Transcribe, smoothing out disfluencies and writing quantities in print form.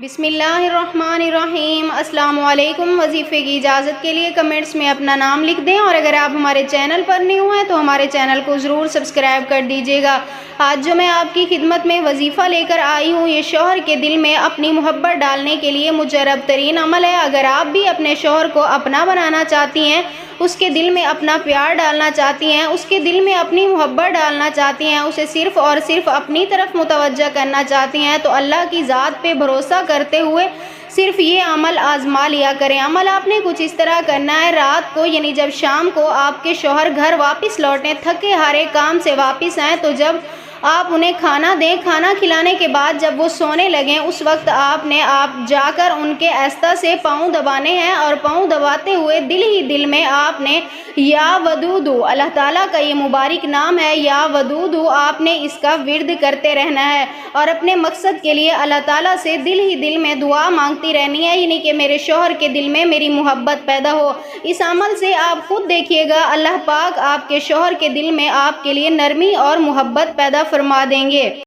بسم اللہ الرحمن الرحیم۔ السلام علیکم۔ وظیفے کی اجازت کے لیے کمنٹس میں اپنا نام لکھ دیں، اور اگر آپ ہمارے چینل پر نہیں ہوئے تو ہمارے چینل کو ضرور سبسکرائب کر دیجیے گا۔ آج جو میں آپ کی خدمت میں وظیفہ لے کر آئی ہوں، یہ شوہر کے دل میں اپنی محبت ڈالنے کے لیے مجرب ترین عمل ہے۔ اگر آپ بھی اپنے شوہر کو اپنا بنانا چاہتی ہیں، اس کے دل میں اپنا پیار ڈالنا چاہتی ہیں، اس کے دل میں اپنی محبت ڈالنا چاہتی ہیں، اسے صرف اور صرف اپنی طرف متوجہ کرنا چاہتی ہیں، تو اللہ کی ذات پہ بھروسہ کرتے ہوئے صرف یہ عمل آزما لیا کریں۔ عمل آپ نے کچھ اس طرح کرنا ہے، رات کو یعنی جب شام کو آپ کے شوہر گھر واپس لوٹیں، تھکے ہارے کام سے واپس آئیں، تو جب آپ انہیں کھانا دیں، کھانا کھلانے کے بعد جب وہ سونے لگیں، اس وقت آپ جا کر ان کے آہستہ سے پاؤں دبانے ہیں، اور پاؤں دباتے ہوئے دل ہی دل میں آپ نے یا ودود، اللہ تعالیٰ کا یہ مبارک نام ہے یا ودود، آپ نے اس کا ورد کرتے رہنا ہے، اور اپنے مقصد کے لیے اللہ تعالیٰ سے دل ہی دل میں دعا مانگتی رہنی ہے، یعنی کہ میرے شوہر کے دل میں میری محبت پیدا ہو۔ اس عمل سے آپ خود دیکھیے گا، اللہ پاک آپ کے شوہر کے دل میں آپ کے لیے نرمی اور محبت پیدا فرما دیں گے۔